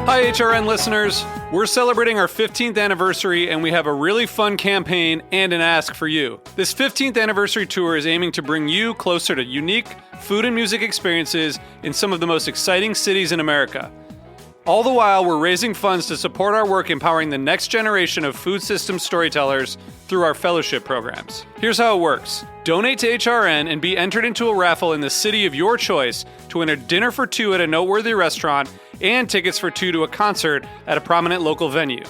Hi, HRN listeners. We're celebrating our 15th anniversary, and we have a really fun campaign and an ask for you. This 15th anniversary tour is aiming to bring you closer to unique food and music experiences in some of the most exciting cities in America. All the while, we're raising funds to support our work empowering the next generation of food systems storytellers through our fellowship programs. Here's how it works. Donate to HRN and be entered into a raffle in the city of your choice to win a dinner for two at a noteworthy restaurant and tickets for two to a concert at a prominent local venue.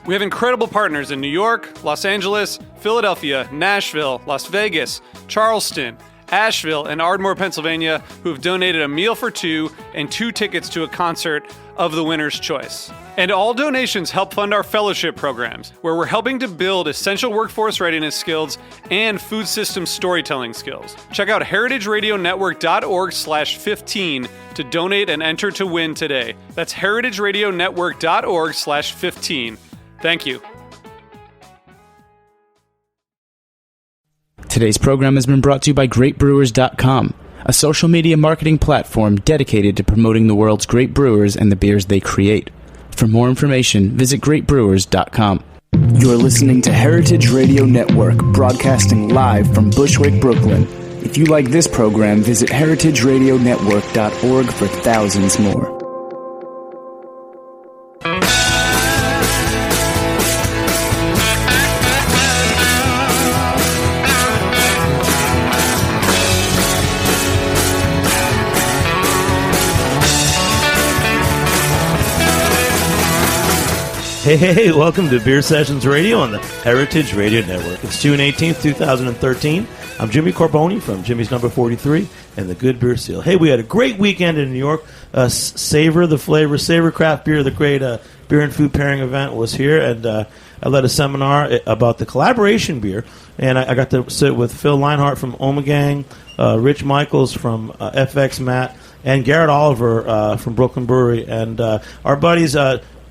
We have incredible partners in New York, Los Angeles, Philadelphia, Nashville, Las Vegas, Charleston, Asheville, and Ardmore, Pennsylvania, who have donated a meal for two and two tickets to a concert of the winner's choice. And all donations help fund our fellowship programs, where we're helping to build essential workforce readiness skills and food system storytelling skills. Check out heritageradionetwork.org/15 to donate and enter to win today. That's heritageradionetwork.org/15. Thank you. Today's program has been brought to you by GreatBrewers.com, a social media marketing platform dedicated to promoting the world's great brewers and the beers they create. For more information, visit GreatBrewers.com. You're listening to Heritage Radio Network, broadcasting live from Bushwick, Brooklyn. If you like this program, visit heritageradionetwork.org for thousands more. Hey, welcome to Beer Sessions Radio on the Heritage Radio Network. It's June 18th, 2013. I'm Jimmy Corboni from Jimmy's Number 43 and the Good Beer Seal. Hey, we had a great weekend in New York. Savor the Flavor, Savor Craft Beer, the great beer and food pairing event was here, and I led a seminar about the collaboration beer, and I got to sit with Phil Leinhart from Omegang, Rich Michaels from FX Matt, and Garrett Oliver from Brooklyn Brewery, and our buddies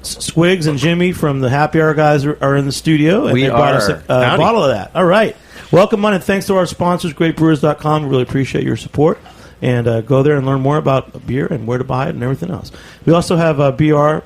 Squigs and Jimmy from the Happy Hour guys are in the studio, and they brought us a bottle of that. All right. Welcome on, and thanks to our sponsors, GreatBrewers.com. We really appreciate your support. And go there and learn more about beer and where to buy it and everything else. We also have BR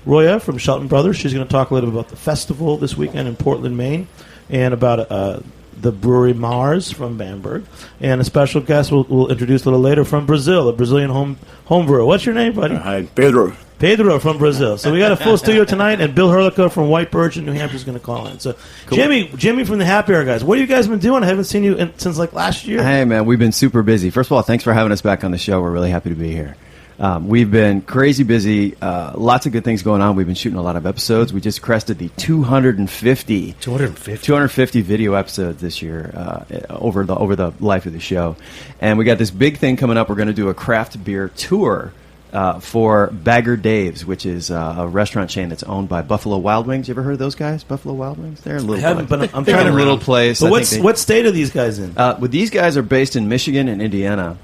Rolya from Shelton Brothers. She's going to talk a little bit about the festival this weekend in Portland, Maine, and about the brewery Mars from Bamberg. And a special guest we'll introduce a little later from Brazil, a Brazilian home brewer. What's your name, buddy? Hi, Pedro. Pedro from Brazil. So we got a full studio tonight, and Bill Herlica from White Birch in New Hampshire is going to call in. So cool. Jimmy from the Happy Hour guys, what have you guys been doing? I haven't seen you since like last year. Hey, man, we've been super busy. First of all, thanks for having us back on the show. We're really happy to be here. We've been crazy busy. Lots of good things going on. We've been shooting a lot of episodes. We just crested the 250 video episodes this year over the life of the show. And we got this big thing coming up. We're going to do a craft beer tour for Bagger Dave's, which is a restaurant chain that's owned by Buffalo Wild Wings. You ever heard of those guys? Buffalo Wild Wings? They're a little place. But I'm trying to little place. But what state are these guys in? These guys are based in Michigan and Indiana.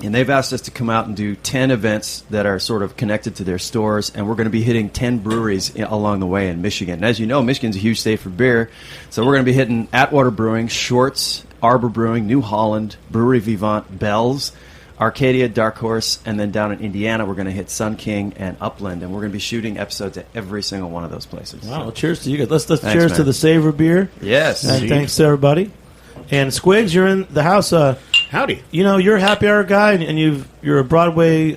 And they've asked us to come out and do 10 events that are sort of connected to their stores, and we're going to be hitting 10 breweries along the way in Michigan. And as you know, Michigan's a huge state for beer, so we're going to be hitting Atwater Brewing, Shorts, Arbor Brewing, New Holland, Brewery Vivant, Bell's, Arcadia, Dark Horse, and then down in Indiana, we're going to hit Sun King and Upland, and we're going to be shooting episodes at every single one of those places. Wow, well, cheers to you guys. Let's cheers to the Savor beer. Yes. And thanks to everybody. And Squigs, you're in the house. Howdy. You know, you're a Happy Hour guy, and you're a Broadway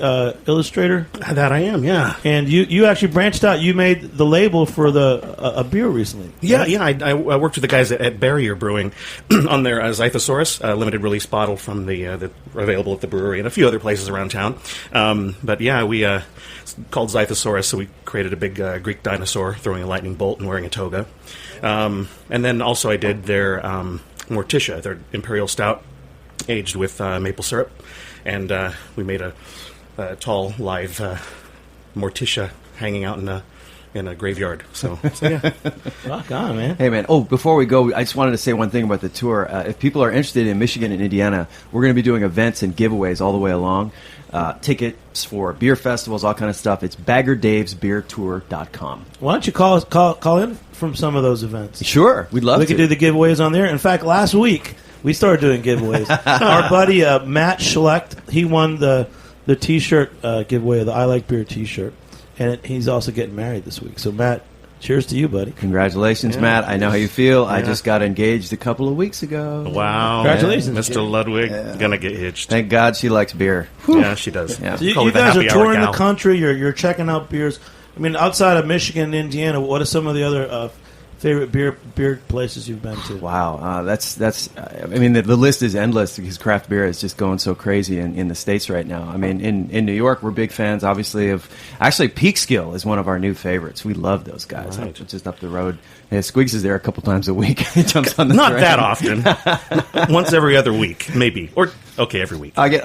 illustrator. That I am, yeah. And you actually branched out. You made the label for a beer recently. Yeah, right? Yeah. I worked with the guys at Barrier Brewing on their Zythosaurus limited release bottle from the available at the brewery and a few other places around town. But yeah, we called Zythosaurus, so we created a big Greek dinosaur throwing a lightning bolt and wearing a toga. And then also I did their Morticia, their Imperial Stout, aged with maple syrup, and we made a tall live Morticia hanging out in a graveyard. So yeah. Rock on, man. Hey, man. Oh, before we go, I just wanted to say one thing about the tour. If people are interested in Michigan and Indiana, we're going to be doing events and giveaways all the way along. Tickets for beer festivals, all kind of stuff. It's BaggerDavesBeerTour.com. Why don't you call in from some of those events? Sure, we'd love to. We could do the giveaways on there. In fact, last week we started doing giveaways. Our buddy Matt Schlecht, he won the T-shirt giveaway, the I Like Beer T-shirt. and he's also getting married this week. So, Matt, cheers to you, buddy. Congratulations, Matt. I know how you feel. I just got engaged a couple of weeks ago. Wow. Congratulations, Mr. Jim. Ludwig. Gonna get hitched. Thank God she likes beer. Yeah, she does. Yeah. So you Probably the guys are happy hour touring the gal. country. You're checking out beers. I mean, outside of Michigan and Indiana, what are some of the other favorite beer places you've been to? Wow, that's. I mean, the list is endless because craft beer is just going so crazy in the States right now. I mean, in New York, we're big fans, obviously, of actually Peekskill is one of our new favorites. We love those guys. Right. Just up the road. Yeah, Squiggs is there a couple times a week. He jumps on the Not train. that often. Once every other week, maybe. Or, okay, every week. I'll get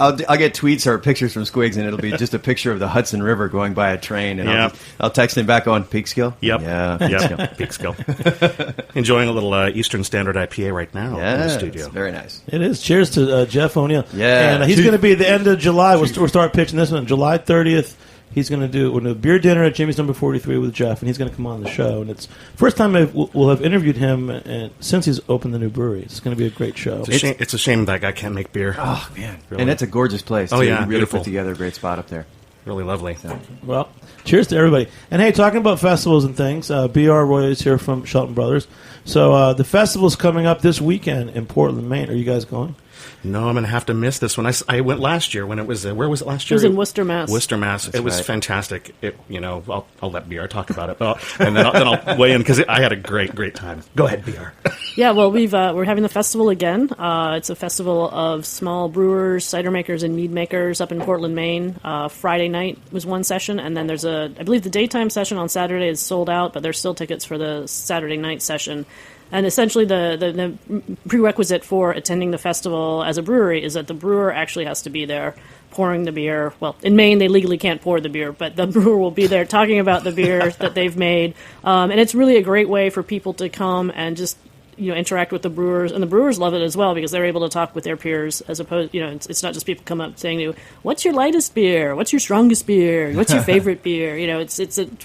tweets or pictures from Squiggs, and it'll be just a picture of the Hudson River going by a train, and Yeah. I'll text him back on Peekskill. Yep. Yeah. Yep. Peekskill. Enjoying a little Eastern Standard IPA right now in Yeah, the studio. it's very nice. It is. Cheers to Jeff O'Neill. Yeah. And he's going to be at the end of July. We'll start pitching this one. July 30th, he's going to do a beer dinner at Jimmy's number 43 with Jeff, and he's going to come on the show. And it's first time we'll have interviewed him since he's opened the new brewery. It's going to be a great show. It's a shame that guy can't make beer. Oh, man. Really? And it's a gorgeous place, Oh, too. yeah, He really beautiful. put together a great spot up there. Really lovely. Well, cheers to everybody. And hey, talking about festivals and things, BR Rolya is here from Shelton Brothers. So the festival's coming up this weekend in Portland, Maine. Are you guys going? No, I'm going to have to miss this one. I went last year when it was, where was it last year? It was in Worcester, Mass. Worcester, Mass. It was right. fantastic. I'll let BR talk about it, and then I'll weigh in because I had a great time. Go ahead, BR. Yeah, well, we're having the festival again. It's a festival of small brewers, cider makers, and mead makers up in Portland, Maine. Friday night was one session, and then there's I believe the daytime session on Saturday is sold out, but there's still tickets for the Saturday night session. And essentially the prerequisite for attending the festival as a brewery is that the brewer actually has to be there pouring the beer. Well, in Maine, they legally can't pour the beer, but the brewer will be there talking about the beer that they've made. And it's really a great way for people to come and just interact with the brewers, and the brewers love it as well because they're able to talk with their peers as opposed, it's not just people come up saying to you, what's your lightest beer? What's your strongest beer? What's your favorite beer?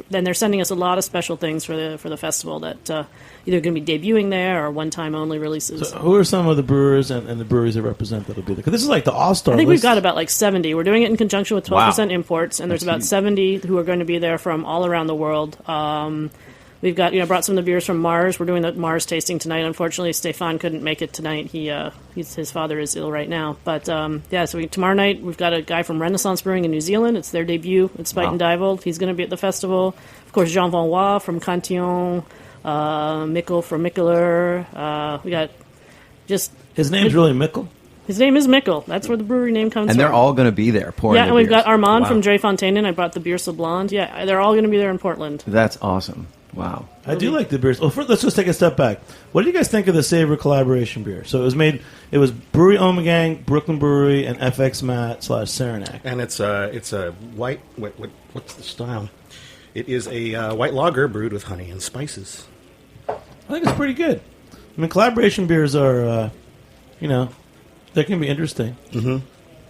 Then they're sending us a lot of special things for the festival that either going to be debuting there or one-time only releases. So who are some of the brewers and the breweries that represent that'll be there? Because this is like the all-star I think list. we've got about 70. We're doing it in conjunction with 12% imports, and there's That's about huge. 70 who are going to be there from all around the world. We've got brought some of the beers from Mars. We're doing the Mars tasting tonight. Unfortunately, Stefan couldn't make it tonight. His father is ill right now. But so tomorrow night we've got a guy from Renaissance Brewing in New Zealand. It's their debut at Spite and Diebold. He's going to be at the festival. Of course, Jean Vanois from Cantillon, Mikkel from Mikkeler. We got just His name's really Mikkel. his name is Mikkel. That's where the brewery name comes And from. they're all going to be there pouring Yeah, their and we've beers. got Armand Wow. from Dre Fontaine. I brought the Beer Blonde. Yeah, they're all going to be there in Portland. That's awesome. Wow. I do like the beers. Well, first, let's just take a step back. What do you guys think of the Savor collaboration beer? So it was Brewery Omegang, Brooklyn Brewery, and FX Matt / Saranac. And it's a white. What's the style? It is a white lager brewed with honey and spices. I think it's pretty good. I mean, collaboration beers are, they can be interesting.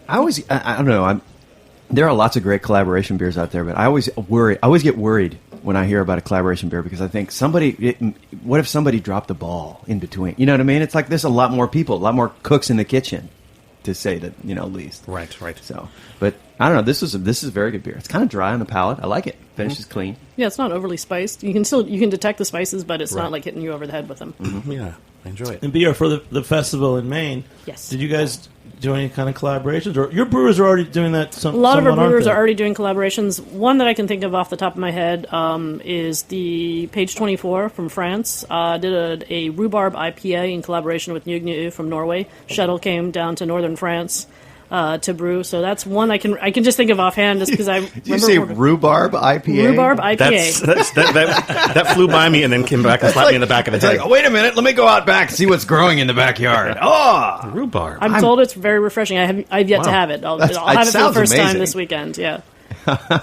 I don't know. There are lots of great collaboration beers out there, but I always get worried when I hear about a collaboration beer because I think what if somebody dropped the ball in between? You know what I mean? It's like there's a lot more people, a lot more cooks in the kitchen, to say the least. Right. So, but I don't know. This is a very good beer. It's kind of dry on the palate. I like it. Finishes clean. Yeah, it's not overly spiced. You can detect the spices, but it's not like hitting you over the head with them. Yeah, I enjoy it. And beer for the festival in Maine. Yes. Did you guys do any kind of collaborations? Or your brewers are already doing that? A lot of our brewers are already doing collaborations. One that I can think of off the top of my head is the Page 24 from France. Did a rhubarb IPA in collaboration with Njug Njug from Norway. Shuttle came down to northern France to brew. So that's one I can just think of offhand just because I remember. Did you say rhubarb IPA? Rhubarb IPA. That flew by me and then came back and slapped me in the back of the It's head. like, wait a minute, let me go out back and see what's growing in the backyard. Oh, Rhubarb. I'm told it's very refreshing. I've yet to have it. I'll have it for the sounds first time amazing. this weekend. Yeah.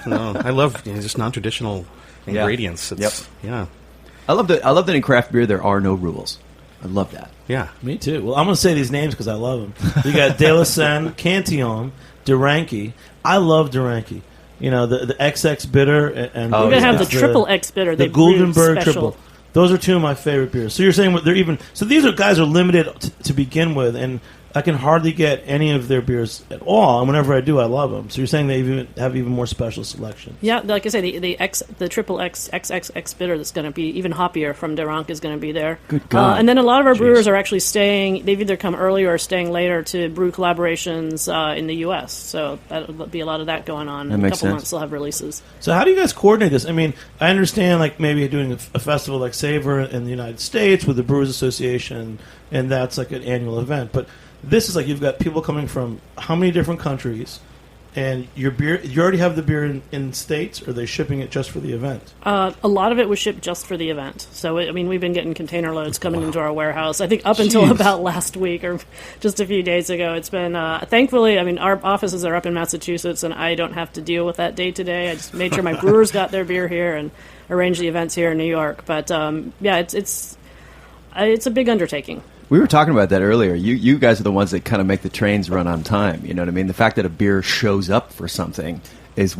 No, I love just non-traditional ingredients. Yeah. I love that in craft beer there are no rules. I love that. Yeah. Me too. Well, I'm going to say these names because I love them. You got De La Seine, Cantillon, Duranky. I love Duranky. The XX bitter and We're going to have the triple X bitter. The They brewed Guldenberg special. triple. Those are two of my favorite beers. So you're saying these guys are limited to begin with, and I can hardly get any of their beers at all, and whenever I do, I love them. So you're saying they have even more special selections? Yeah, like I say, the triple XXX bitter that's going to be even hoppier from De Rank is going to be there. Good God. And then a lot of our brewers are actually staying. They've either come early or are staying later to brew collaborations in the U.S. So that'll be a lot of that going on. That in a makes couple sense. months, they'll have releases. So how do you guys coordinate this? I mean, I understand like maybe doing a festival like Savor in the United States with the Brewers Association, and that's like an annual event, but this is like you've got people coming from how many different countries, and your beer. You already have the beer in States, or are they shipping it just for the event? A lot of it was shipped just for the event. So, we've been getting container loads coming into our warehouse. I think up until about last week or just a few days ago. It's been, thankfully, our offices are up in Massachusetts, and I don't have to deal with that day to day. I just made sure my brewers got their beer here and arranged the events here in New York. But, it's a big undertaking. We were talking about that earlier. You guys are the ones that kind of make the trains run on time. You know what I mean? The fact that a beer shows up for something is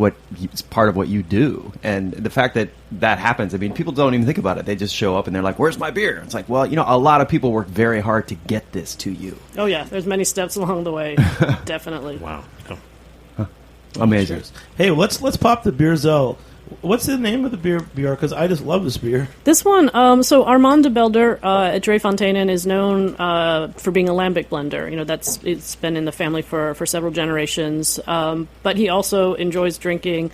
part of what you do. And the fact that happens, people don't even think about it. They just show up and they're like, where's my beer? It's like, well, a lot of people work very hard to get this to you. Oh, yeah. There's many steps along the way. Definitely. Wow. Amazing. Hey, let's pop the Beer Zell. What's the name of the beer? Because I just love this beer. This one, so Armand de Belder at Dre Fontainen is known for being a lambic blender. It's been in the family for several generations. But he also enjoys drinking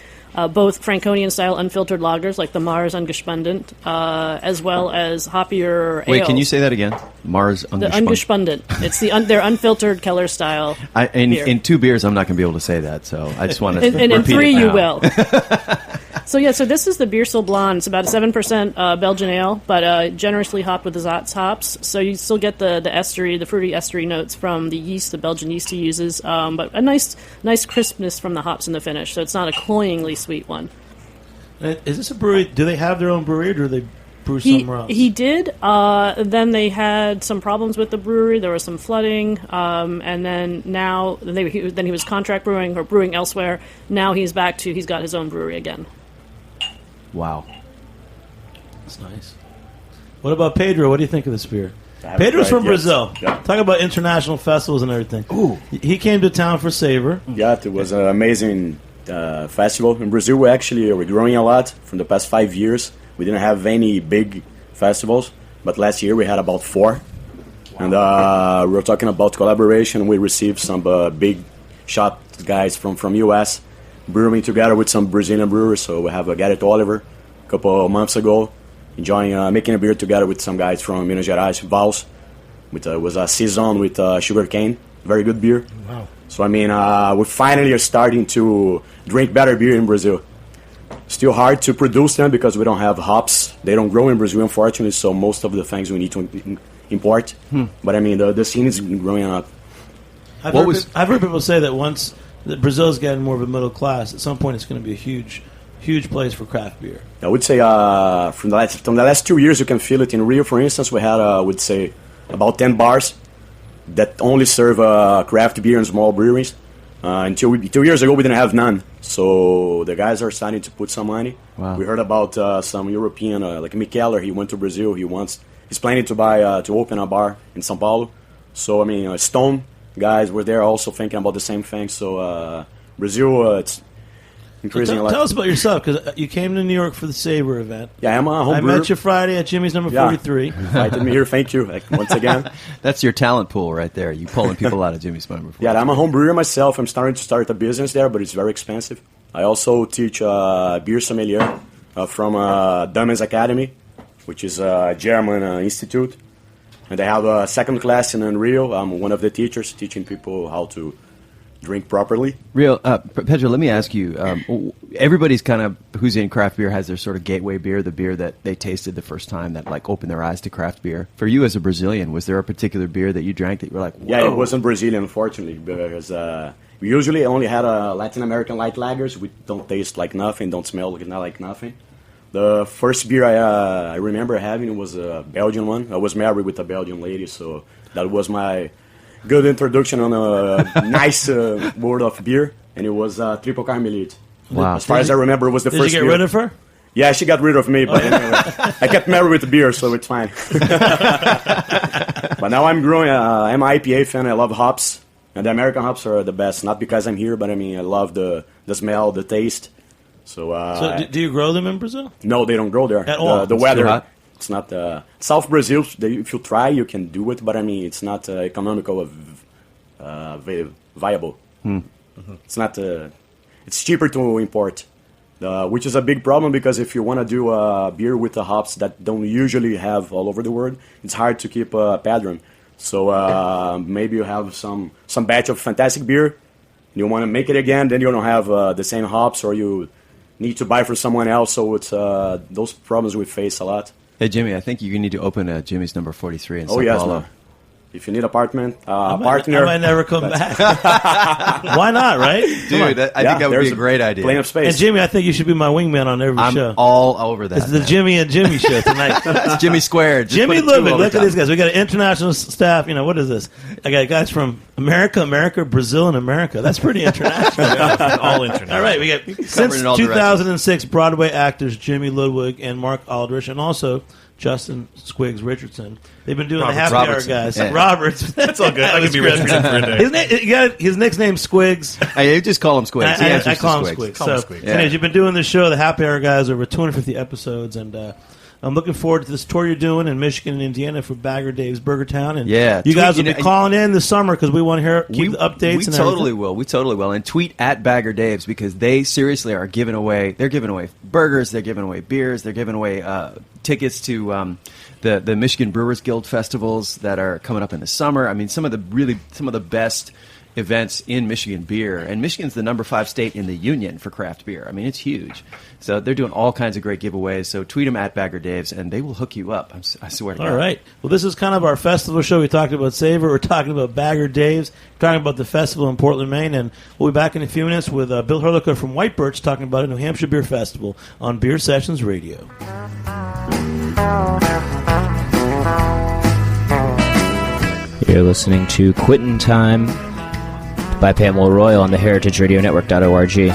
both Franconian-style unfiltered lagers, like the Mars Ungespundent, as well as hoppier Wait, ales. can you say that again? Mars Ungespundent. The Ungespundent. It's their unfiltered Keller-style beer. In 2 beers, I'm not going to be able to say that, so I just want to and in 3 you will. So So this is the Biersel Blonde. It's about a 7% Belgian ale, but generously hopped with the Zatz hops. So you still get the estery, the fruity estery notes from the yeast, the Belgian yeast he uses, but a nice crispness from the hops in the finish. So it's not a cloyingly sweet one. Is this a brewery? Do they have their own brewery, or do they brew somewhere else? He did. Then they had some problems with the brewery. There was some flooding, and then he was contract brewing or brewing elsewhere. Now he's got his own brewery again. Wow. That's nice. What about Pedro? What do you think of this beer? tried Pedro's from yet. Brazil. Yeah. Talk about international festivals and everything. Ooh. He came to town for Savor. Yeah, it was an amazing festival. In Brazil, we're growing a lot. From the past 5 years, we didn't have any big festivals, but last year we had about 4. And we were talking about collaboration. We received some big shot guys from U.S. brewing together with some Brazilian brewers. So we have Garrett Oliver a couple of months ago, enjoying making a beer together with some guys from Minas Gerais, Vals. It was a saison with sugarcane. Very good beer. Wow. So, we finally are starting to drink better beer in Brazil. Still hard to produce them because we don't have hops. They don't grow in Brazil, unfortunately, so most of the things we need to import. But, the scene is growing up. I've heard people say that once that Brazil's getting more of a middle class, at some point it's going to be a huge place for craft beer. I would say from the last 2 years, you can feel it. In Rio, for instance, we had, I would say, about 10 bars that only serve craft beer in small breweries. Until 2 years ago, we didn't have none. So the guys are starting to put some money. Wow. We heard about some European, like Mikeller. He went to Brazil. He's planning to open a bar in São Paulo. So Stone guys were there also thinking about the same thing. So Brazil, it's increasing a lot. Tell us about yourself, because you came to New York for the Savor event. Yeah, I'm a home I brewer. met you Friday at Jimmy's number 43. Invited me here. Thank you once again. That's your talent pool right there. You pulling people out of Jimmy's Number 43. Yeah, I'm a home brewer myself. I'm starting to start a business there, but it's very expensive. I also teach beer sommelier from Dammens Academy, which is a German institute. And I have a second class in Unreal. I'm one of the teachers teaching people how to drink properly. Pedro, let me ask you, everybody's kind of, who's in craft beer has their sort of gateway beer, the beer that they tasted the first time that opened their eyes to craft beer. For you as a Brazilian, was there a particular beer that you drank that you were like, whoa? Yeah, it wasn't Brazilian, unfortunately, because we usually only had Latin American light lagers. We don't taste like nothing, don't smell like nothing. The first beer I remember having was a Belgian one. I was married with a Belgian lady, so that was my good introduction on a nice world of beer, and it was Triple Carmelite. Wow. As far as I remember, it was the Did first you get beer. rid of her? Yeah, she got rid of me, but anyway, I kept married with beer, so it's fine. But now I'm growing. I'm an IPA fan. I love hops, and the American hops are the best. Not because I'm here, but I mean I love the smell, the taste. So do you grow them in Brazil? No, they don't grow there At all? The It's weather. too hot? It's not South Brazil. If you try, you can do it, but I mean it's not economical, viable. It's not. It's cheaper to import. Which is a big problem because if you want to do beer with the hops that don't usually have all over the world, it's hard to keep a pattern. So maybe you have some batch of fantastic beer, you want to make it again, then you don't have the same hops, or you need to buy from someone else. So it's those problems we face a lot. Hey, Jimmy, I think you need to open a Jimmy's number 43 in Sao Yes, Paulo. man. If you need apartment, I partner, might never come back. Why not, right? Dude, I think that would be a great idea. plenty of space. And Jimmy, I think you should be my wingman on every I'm show. all over that. It's the man. Jimmy and Jimmy show tonight. It's Jimmy Squared. Just Jimmy put a 2 Ludwig, over look at top. these guys. We got an international staff. You know, what is this? I got guys from America, Brazil, and America. That's pretty international. All international. All right, we got since in all 2006 Broadway actors Jimmy Ludwig and Mark Aldrich, and also Justin Squiggs Richardson. They've been doing the happy hour Robertson. guys. Yeah. Roberts. That's all good. I That can was be good. Richardson for a day. His nickname's Squiggs. Hey, you just call him Squigs. He answers I to call him Squigs. Squiggs. Call him So, Squiggs. anyways, you've been doing this show, the Happy Hour guys, over 250 episodes, and I'm looking forward to this tour you're doing in Michigan and Indiana for Bagger Dave's Burger Town. And Yeah. you guys will Tweet- be calling in this summer because we want to hear keep the updates. We and totally everything. will. We totally will. And tweet at Bagger Dave's because they seriously are giving away. They're giving away burgers. They're giving away beers. They're giving away tickets to the Michigan Brewers Guild festivals that are coming up in the summer. I mean, some of the best events in Michigan beer. And Michigan's the number 5 state in the union for craft beer. I mean, it's huge. So they're doing all kinds of great giveaways. So tweet them at Bagger Dave's, and they will hook you up. I swear to God. All right. Well, this is kind of our festival show. We talked about Savor. We're talking about Bagger Dave's. We're talking about the festival in Portland, Maine. And we'll be back in a few minutes with Bill Herlicker from White Birch talking about a New Hampshire Beer Festival on Beer Sessions Radio. You're listening to Quittin' Time by Pamela Royal on the heritageradionetwork.org.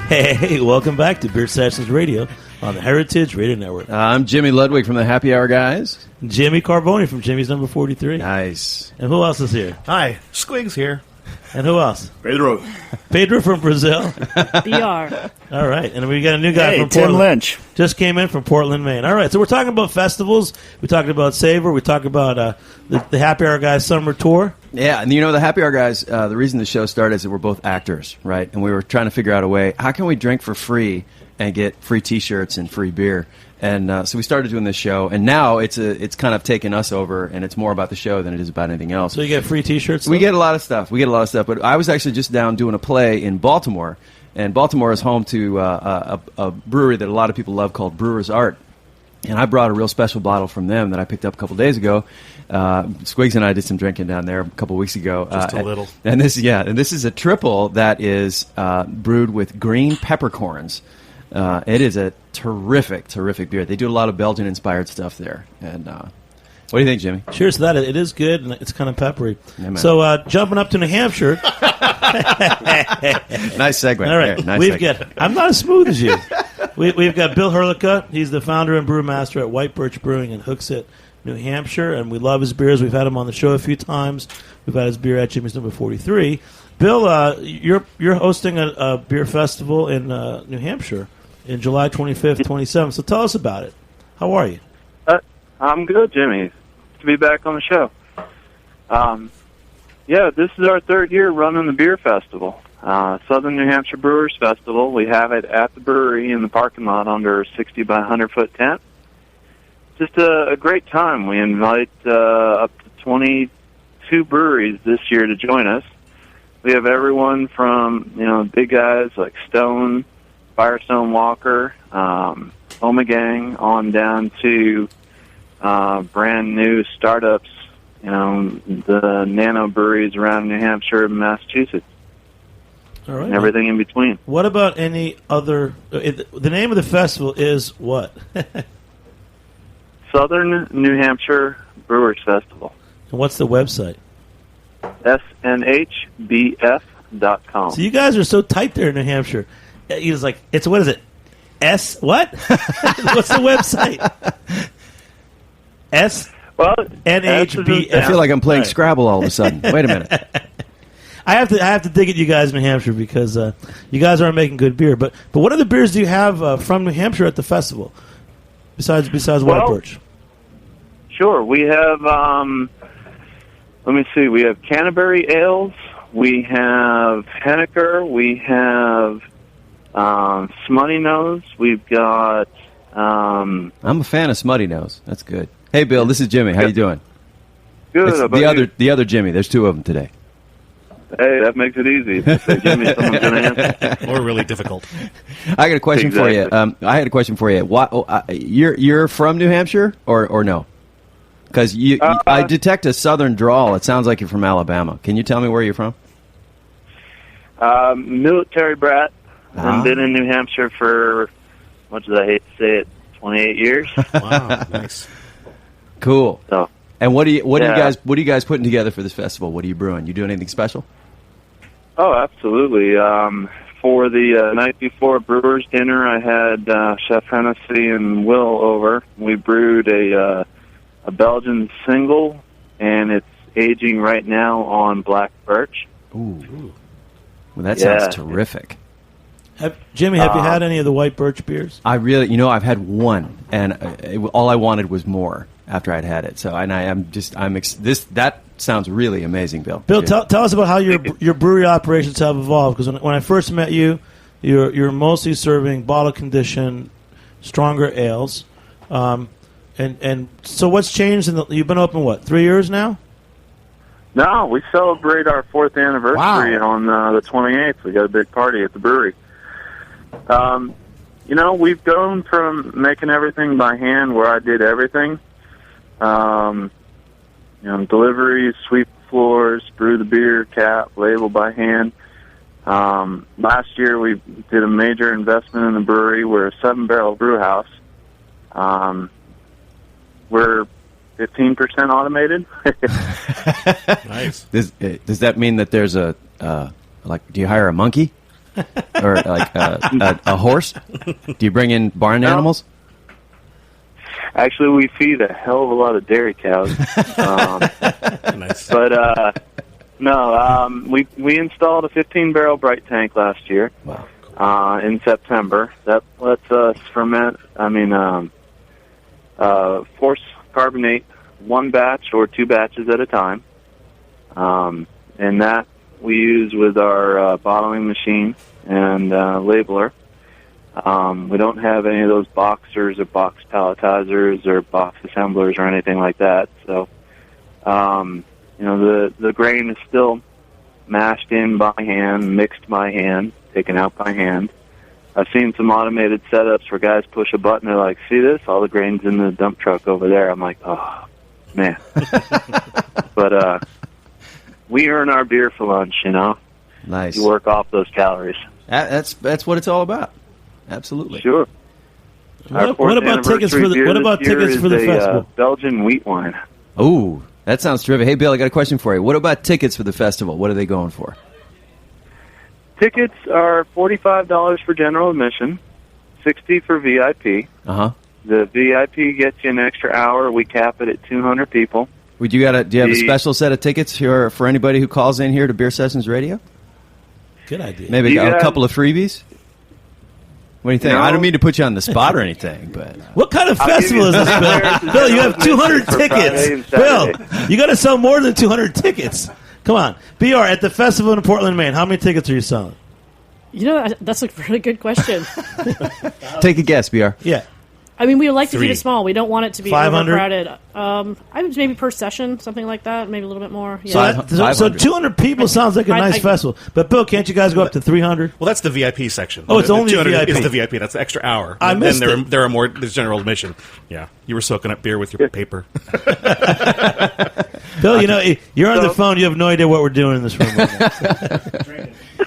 Hey, welcome back to Beer Sessions Radio on the Heritage Radio Network. I'm Jimmy Ludwig from the Happy Hour guys. Jimmy Carboni from Jimmy's number 43. Nice. And who else is here? Hi, Squigs here. And who else? Pedro. Pedro from Brazil. BR. All right. And we got a new guy Hey, from Tim Portland. Lynch. Just came in from Portland, Maine. All right. So we're talking about festivals. We talked about Savor. We talked about the Happy Hour Guys Summer Tour. Yeah, and the Happy Hour guys, the reason the show started is that we're both actors, right? And we were trying to figure out a way, how can we drink for free and get free T-shirts and free beer? And so we started doing this show, and now it's kind of taken us over, and it's more about the show than it is about anything else. So you get free T-shirts? We though? get a lot of stuff. But I was actually just down doing a play in Baltimore, and Baltimore is home to a brewery that a lot of people love called Brewer's Art. And I brought a real special bottle from them that I picked up a couple days ago. Squigs and I did some drinking down there a couple weeks ago. Just a little. And this is a triple that is brewed with green peppercorns. It is a terrific beer. They do a lot of Belgian-inspired stuff there. And what do you think, Jimmy? Cheers to that. It is good, and it's kind of peppery. Yeah, man. So jumping up to New Hampshire. Nice segue. All right, There, nice we've segue. got. I'm not as smooth as you. We've got Bill Herlicker. He's the founder and brewmaster at White Birch Brewing in Hooksett, New Hampshire, and we love his beers. We've had him on the show a few times. We've had his beer at Jimmy's number 43. Bill, you're hosting a beer festival in New Hampshire in July 25th, 27th. So tell us about it. How are you? I'm good, Jimmy. To be back on the show. This is our third year running the beer festival. Southern New Hampshire Brewers Festival. We have it at the brewery in the parking lot under a 60 by 100-foot tent. Just a great time. We invite up to 22 breweries this year to join us. We have everyone from, big guys like Stone, Firestone Walker, Omegang, on down to brand new startups, the nano breweries around New Hampshire and Massachusetts. All right. And everything in between. What about any other... the name of the festival is what? Southern New Hampshire Brewers Festival. And what's the website? snhbf.com. So you guys are so tight there in New Hampshire. He's like, what is it? What? What's the website? NHBF. I feel like I'm playing Scrabble all of a sudden. Wait a minute. I have to dig at you guys in New Hampshire because you guys aren't making good beer. But what other beers do you have from New Hampshire at the festival besides White Birch? Sure, we have. Let me see. We have Canterbury ales. We have Henniker. We have Smutty Nose. We've got. I'm a fan of Smutty Nose. That's good. Hey, Bill. This is Jimmy. How you doing? Good. It's the other Jimmy. There's two of them today. Hey, that makes it easy. Say Jimmy, someone's going to answer. Or really difficult. I got a question for you. I had a question for you. You're from New Hampshire or no? Because I detect a southern drawl. It sounds like you're from Alabama. Can you tell me where you're from? Military brat. I've been in New Hampshire for, much as I hate to say it, 28 years. Wow, nice. Cool. So, and what are you guys putting together for this festival? What are you brewing? You doing anything special? Oh, absolutely. For the night before Brewers dinner, I had Chef Hennessy and Will over. We brewed a Belgian single, and it's aging right now on black birch. Ooh. Well, that sounds terrific. Jimmy, have you had any of the White Birch beers? I really, I've had one, and all I wanted was more after I'd had it. So, that sounds really amazing, Bill. Bill, tell us about how your brewery operations have evolved. Because when I first met you, you're mostly serving bottle condition, stronger ales. And so what's changed? You've been open, 3 years now? No, we celebrate our 4th anniversary on the 28th. We got a big party at the brewery. We've gone from making everything by hand, where I did everything. Deliveries, sweep floors, brew the beer, cap, label by hand. Last year we did a major investment in the brewery. We're a 7-barrel brew house. We're 15% automated. Nice. Does that mean that there's do you hire a monkey? Or a horse? Do you bring in barn animals? Actually, we feed a hell of a lot of dairy cows. Nice. But we installed a 15-barrel bright tank last year. Wow. In September. That lets us ferment. Force carbonate one batch or 2 batches at a time, and that we use with our bottling machine and labeler. We don't have any of those boxers or box palletizers or box assemblers or anything like that. So, the grain is still mashed in by hand, mixed by hand, taken out by hand. I've seen some automated setups where guys push a button, they're like, see this? All the grain's in the dump truck over there. I'm like, oh, man. But we earn our beer for lunch, Nice. You work off those calories. That's what it's all about. Absolutely. Sure. What about tickets for the festival? Belgian wheat wine. Ooh, that sounds terrific. Hey, Bill, I got a question for you. What about tickets for the festival? What are they going for? Tickets are $45 for general admission, $60 for VIP. Uh-huh. The VIP gets you an extra hour. We cap it at 200 people. Do you have a special set of tickets here for anybody who calls in here to Beer Sessions Radio? Good idea. Maybe a couple of freebies? What do you think? I don't mean to put you on the spot or anything, but what kind of festival is this, Bill? Bill, you have 200 tickets. Bill, you got to sell more than 200 tickets. Come on, BR at the festival in Portland, Maine. How many tickets are you selling? That's a really good question. Take a guess, BR. Yeah. I mean, we would like to keep it small. We don't want it to be 500? overcrowded. I would maybe per session, something like that, maybe a little bit more. Yeah. So 200 people sounds like a nice festival. But, Bill, can't you guys go up to 300? Well, that's the VIP section. Oh, it's only the VIP. It's the VIP. That's the extra hour. I missed it. There are more. There's general admission. Yeah. You were soaking up beer with your paper. Bill, you're on the phone. You have no idea what we're doing in this room right now.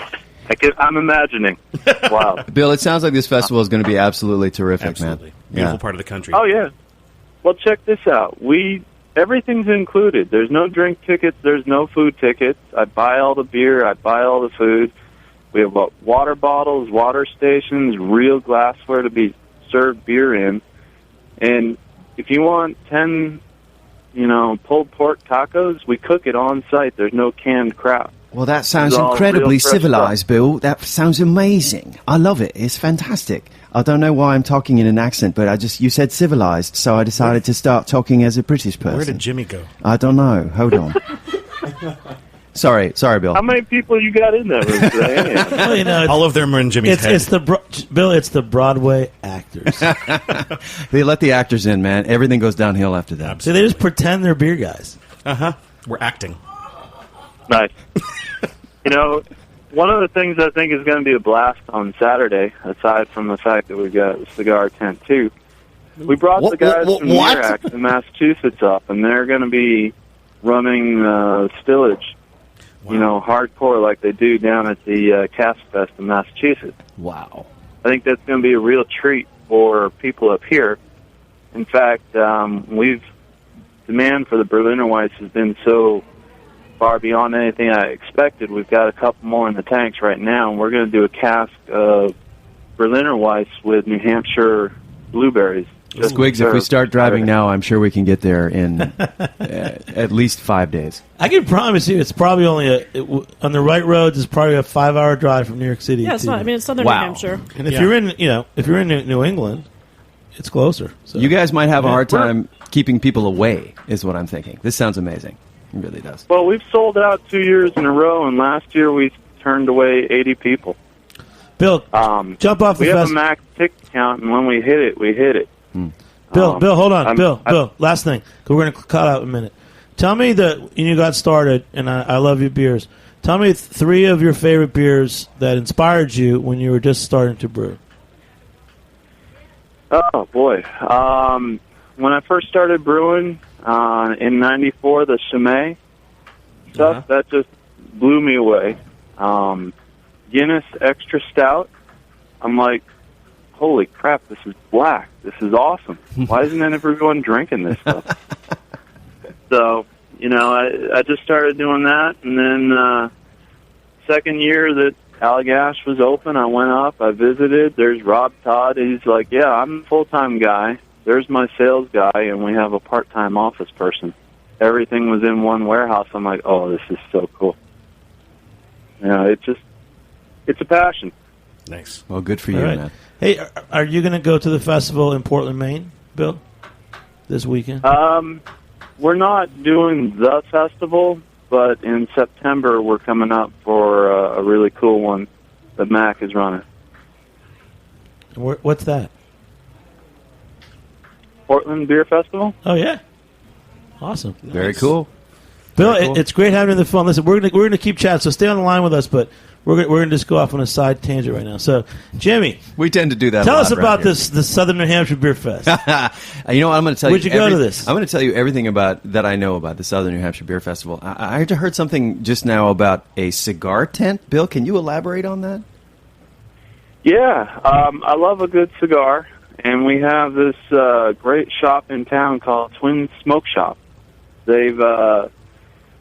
I'm imagining. Wow. Bill, it sounds like this festival is going to be absolutely terrific, Absolutely. man. Beautiful part of the country. Oh, yeah. Well, check this out. Everything's included. There's no drink tickets. There's no food tickets. I buy all the beer. I buy all the food. We have water bottles, water stations, real glassware to be served beer in. And if you want 10, pulled pork tacos, we cook it on site. There's no canned crap. Well, that sounds incredibly civilized, Bill. That sounds amazing. I love it. It's fantastic. I don't know why I'm talking in an accent, but you said civilized, so I decided to start talking as a British person. Where did Jimmy go? I don't know. Hold on. Sorry, Bill. How many people you got in that room today? Well, all of them are in Jimmy's head. Bill, it's the Broadway actors. They let the actors in, man. Everything goes downhill after that. So they just pretend they're beer guys. Uh-huh. We're acting. Nice. One of the things I think is going to be a blast on Saturday, aside from the fact that we've got a cigar tent, too, we brought the guys from Mirac in Massachusetts up, and they're going to be running stillage, hardcore like they do down at the Cask Fest in Massachusetts. Wow. I think that's going to be a real treat for people up here. In fact, demand for the Berliner Weiss has been so far beyond anything I expected. We've got a couple more in the tanks right now, and we're going to do a cask of Berliner Weiss with New Hampshire blueberries. Squigs, if we start driving now, I'm sure we can get there in at least 5 days. I can promise you, it's probably only on the right roads. It's probably a 5-hour drive from New York City. Yeah, it's not. I mean, it's southern New Hampshire. And if you're in New England, it's closer. So. You guys might have a hard time keeping people away, is what I'm thinking. This sounds amazing. It really does. Well, we've sold out 2 years in a row, and last year we turned away 80 people. Bill, jump off the festival. We have a max ticket count, and when we hit it, we hit it. Bill, hold on. Bill, last thing, because we're going to cut out in a minute. Tell me that when you got started, and I love your beers, tell me 3 of your favorite beers that inspired you when you were just starting to brew. Oh, boy. When I first started brewing in '94, the Chimay stuff, that just blew me away. Guinness Extra Stout, I'm like, holy crap, this is black. This is awesome. Why isn't everyone drinking this stuff? So, I just started doing that, and then second year that Allagash was open, I went up, I visited. There's Rob Todd. He's like, yeah, I'm a full-time guy. There's my sales guy, and we have a part-time office person. Everything was in one warehouse. I'm like, oh, this is so cool. It's a passion. Nice. Well, good for you, right, man. Hey, are you going to go to the festival in Portland, Maine, Bill, this weekend? We're not doing the festival, but in September we're coming up for a really cool one that Mac is running. What's that? Portland Beer Festival. Oh yeah, awesome. Very cool. Bill, Very cool. It's great having you on the phone. Listen, we're gonna keep chatting, so stay on the line with us. But we're gonna just go off on a side tangent right now. So, Jimmy, we tend to do that. Tell us about the Southern New Hampshire Beer Fest. You know what? I'm going to tell you. Where'd you go to this? I'm going to tell you everything that I know about the Southern New Hampshire Beer Festival. I heard something just now about a cigar tent. Bill, can you elaborate on that? Yeah, I love a good cigar, and we have this great shop in town called Twin Smoke Shop. They've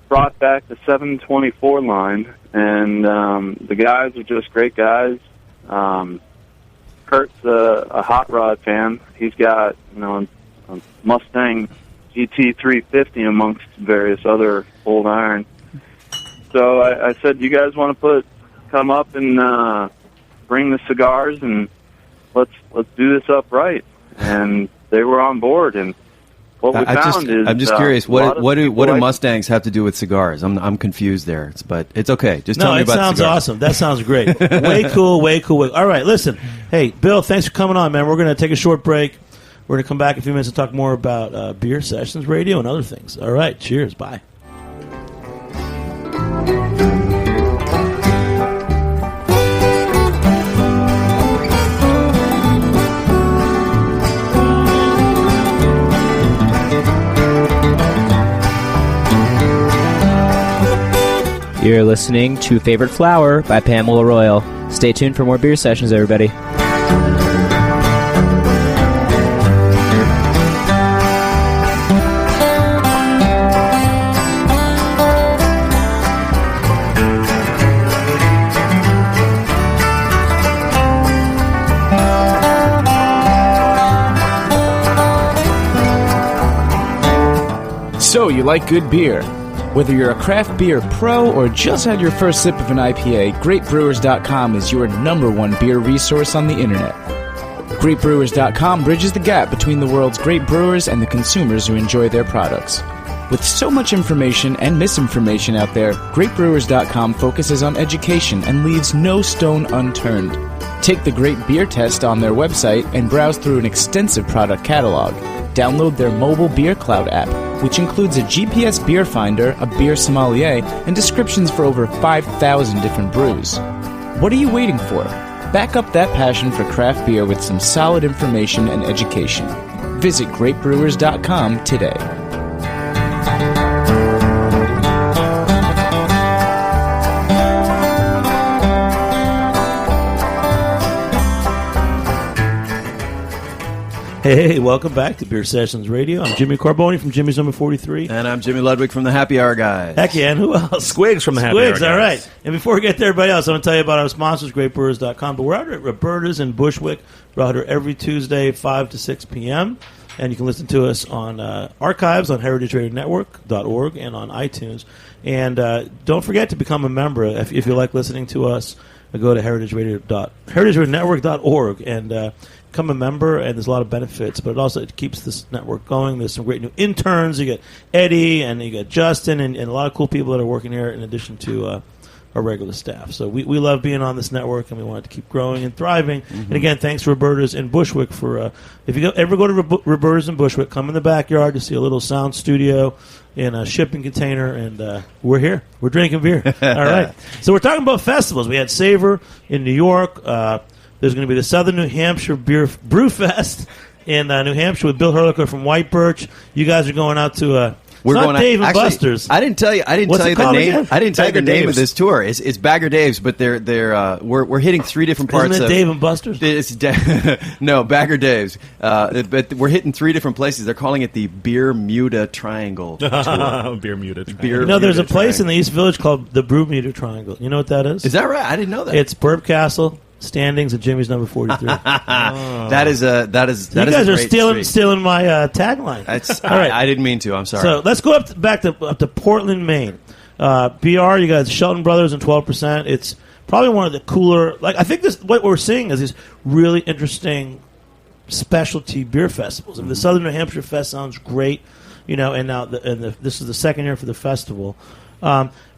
brought back the 724 line, and the guys are just great guys. Kurt's a hot rod fan. He's got a Mustang GT350 amongst various other old iron. So I said, you guys want to come up and bring the cigars and let's do this up right. And they were on board. And what we found is, I'm just curious. What do like Mustangs have to do with cigars? I'm confused there. But it's okay. Just tell me about sounds cigars. awesome. That sounds great. Way cool. All right, listen. Hey, Bill, thanks for coming on, man. We're going to take a short break. We're going to come back in a few minutes and talk more about Beer Sessions Radio and other things. All right, cheers. Bye. You're listening to Favorite Flower by Pamela Royal. Stay tuned for more Beer Sessions, everybody. So, you like good beer? Whether you're a craft beer pro or just had your first sip of an IPA, GreatBrewers.com is your #1 beer resource on the internet. GreatBrewers.com bridges the gap between the world's great brewers and the consumers who enjoy their products. With so much information and misinformation out there, GreatBrewers.com focuses on education and leaves no stone unturned. Take the Great Beer Test on their website and browse through an extensive product catalog. Download their mobile Beer Cloud app, which includes a GPS beer finder, a beer sommelier, and descriptions for over 5,000 different brews. What are you waiting for? Back up that passion for craft beer with some solid information and education. Visit greatbrewers.com today. Hey, welcome back to Beer Sessions Radio. I'm Jimmy Carboni from Jimmy's Number 43. And I'm Jimmy Ludwig from the Happy Hour Guys. Heck yeah, and who else? Squigs from the Happy Hour Squigs, Guys. all right. And before we get to everybody else, I want to tell you about our sponsors, GreatBrewers.com. But we're out at Roberta's in Bushwick. We're out here every Tuesday, 5 to 6 p.m. And you can listen to us on archives on heritageradionetwork.org and on iTunes. And don't forget to become a member. If you like listening to us, go to heritageradionetwork.org and become a member, and there's a lot of benefits, but it keeps this network going. There's some great new interns. You get Eddie, and you get Justin, and a lot of cool people that are working here in addition to our regular staff. So we love being on this network, and we want it to keep growing and thriving. Mm-hmm. And again, thanks to Roberta's in Bushwick for if you ever go to Roberta's in Bushwick, come in the backyard to see a little sound studio in a shipping container, and we're here. We're drinking beer. All right. So we're talking about festivals. We had Savor in New York. There's going to be the Southern New Hampshire Brew Fest in New Hampshire with Bill Herlicker from White Birch. You guys are going out to we're not going Dave and actually, Buster's. I didn't tell you. I didn't What's tell you it the called name. again? I didn't tell you the Bagger name Dave's. of this tour. It's Bagger Dave's, but we're hitting three different parts. Isn't it of Dave and Buster's? No, Bagger Dave's. But we're hitting three different places. They're calling it the Bermuda Triangle tour. Bermuda Triangle. Beer- There's a Bermuda place in Triangle. the East Village called the Bermuda Triangle. You know what that is? Is that right? I didn't know that. It's Burp Castle, Standings, and Jimmy's Number 43. That is You guys are stealing my tagline. All right. I didn't mean to. I'm sorry. So let's go back to Portland, Maine. BR, you guys, Shelton Brothers and 12%. It's probably one of the cooler. I think what we're seeing is these really interesting specialty beer festivals. I mean, the Southern New Hampshire Fest sounds great, and now this is the second year for the festival.